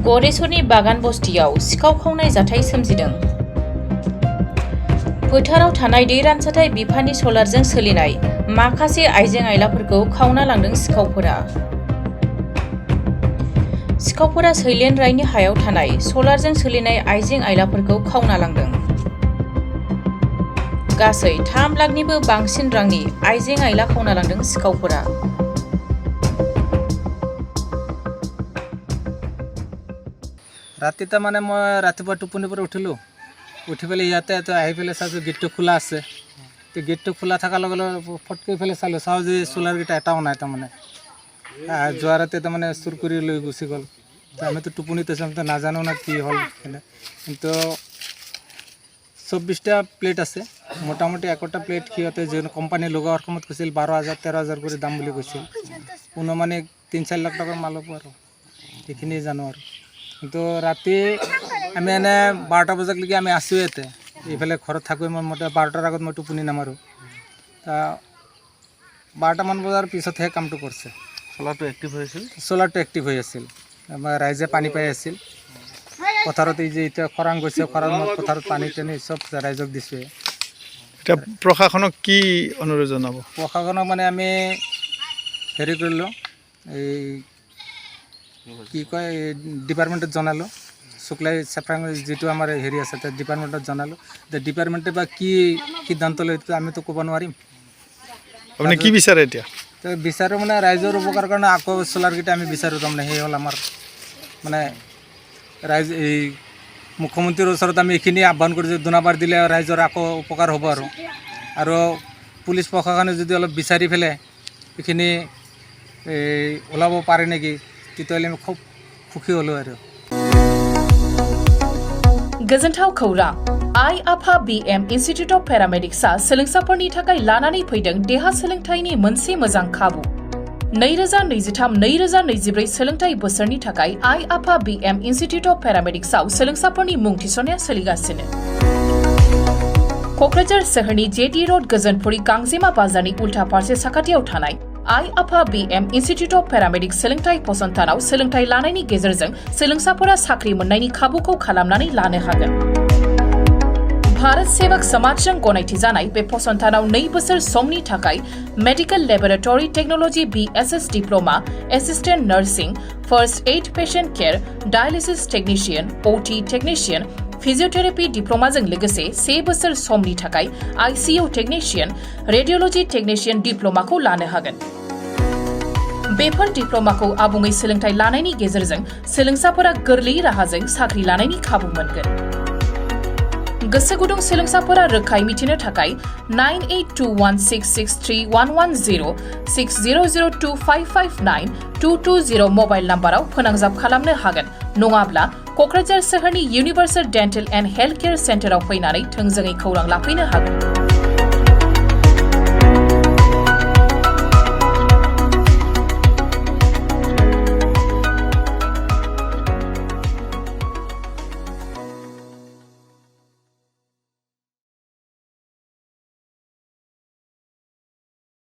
गरेसरनि बागान बस्तियाव सिखाव खावनाय जाथाय सोमजिदों। फोथाराव थानाय दै रानसाथाय बिफाननि सलारजों सोलिनाय माखासे आइजें-आइलाफोरखौ खावना लांदों सिखावफोरा। सिखावफोरा सैलेन रायनि हायाव थानाय सलारजों सोलिनाय आइजें-आइलाफोरखौ खावना लांदों। गासै 3 लाखनिबो बांसिन रांनि आइजें-आइला खावना लांदों सिखावफोरा। राति माने मैं रातिपुवा टुपनि पर उठिलो उठी पेले इते आहि पेले चाइছোঁ गेटটো খোলা আছে तो गेटটো খোলা थकार लगे लगे फटके पेले चाলোঁ चाওঁ जे सोलार केटा एटाও নাই তাৰমানে যোৱা ৰাতি তাৰমানে চুৰ কৰি লৈ গুচি গ'ল। আমিতো টুপনিতে আছোঁ তো নাজানো না কি হ'ল কিন্তু 24টা প্লেট আছে মোটামুটি একটা প্লেট সিহঁতে যে কোম্পানী লগোৱাৰ সময়ত কৈছিল 12,000 13,000 কৰি দাম বুলি কৈছিল কোনো মানে 3-4 লাখ টকাৰ মাল হ'ব আৰু এইখিনি জানো আৰু কিন্তু ৰাতি আমি এনে 12টা বজালৈকে আমি আছোঁ ইয়াতে এইফালে ঘৰত থাকোঁ মই মোটা 12টাৰ আগত মই টোপনি নামাৰোঁ 12টা মান বজাৰ পিছতহে কামটো কৰিছে। সোলাৰটো এক্টিভ হৈ আছিল আমাৰ ৰাইজে পানী পাই আছিল পথাৰত এই যে এতিয়া খৰাং গৈছে খৰাঙত পথাৰত পানী টানি চব ৰাইজক দিছে। এটা প্ৰশাসনক কি অনুৰোধ জনাব? প্ৰশাসনক মানে আমি হেৰি কৰিলোঁ এই কি কয় ডিপাৰ্টমেণ্টত জনালোঁ শুক্লাই চেপ্ৰাং যিটো আমাৰ হেৰি আছে তাৰ ডিপাৰ্টমেণ্টত জনালোঁ ডিপাৰ্টমেণ্টে বা কি সিদ্ধান্ত লয় আমিতো ক'ব নোৱাৰিম। আপুনি কি বিচাৰে এতিয়া? তো বিচাৰোঁ মানে ৰাইজৰ উপকাৰ কাৰণে আকৌ সোলাৰকেইটা আমি বিচাৰোঁ তাৰমানে সেই হ'ল আমাৰ মানে ৰাইজ এই মুখ্যমন্ত্ৰীৰ ওচৰত আমি এইখিনি আহ্বান কৰিছোঁ দুনাবাৰ দিলে ৰাইজৰ আকৌ উপকাৰ হ'ব আৰু পুলিচ প্ৰশাসনে যদি অলপ বিচাৰি পেলাই এইখিনি ওলাব পাৰে নেকি তেতিয়াহ'লে আমি খুব সুখী হ'লোঁ আৰু। गोजोनथाव खौरां आइ आफा BM इन्स्टिट्यूट अफ पेरामेडिक्सआ सोलोंसाफोरनि थाखाय लानानै फैदों देहा सोलोंथायनि मोनसे मोजां खाबु। 2023-2024 सोलोंथाय बोसोरनि थाखाय आइ आफा BM इन्स्टिट्यूट अफ पेरामेडिक्सआव सोलोंसाफोरनि मुं थिसननाया सोलिगासिनो। क'क्राझार सोहोरनि JD रोड गोजोनपुरी गांजेमा बाजारनि उल्था फारसे साखाथियाव थानाय आइ आफा BM इन्स्टिट्यूट अफ पेरामेडिक्स सोलोंथाय फसंथानाव सोलोंथाय लानायनि गेजेरजों सोलोंसाफोरा साख्रि मोननायनि खाबुखौ खालामनानै लानो हागोन। भारत सेवक समाजजों गनायथि जानाय बे फसंथानाव 2 बोसोर समनि थाखाय medical laboratory technology BSS diploma assistant nursing first aid patient care dialysis technician OT technician physiotherapy डिप्लोमाजों लोगोसे 3 बोसोर समनि थाखाय ICU टेक्निशियन रेडियोलॉजी टेक्निशियन डिप्लोमाखौ लानो हागोन। बेफोर डिप्लोमाखौ आबुङै सोलोंथाय लानायनि गेजेरजों सोलोंसाफोरा गोरलै राहाजों साख्रि लानायनि खाबु मोनगोन। गोसो गुदुं सोलोंसाफोरा रोखायै मिथिनो थाखाय 9821663110 6002559220 मबाइल नाम्बाराव फोनांजाब खालामनो हागोन नङाब्ला क'क्राझार सोहोरनि universal dental and health care सेन्टाराव फैनानै थोंजोङै खौरां लाफैनो हागोन।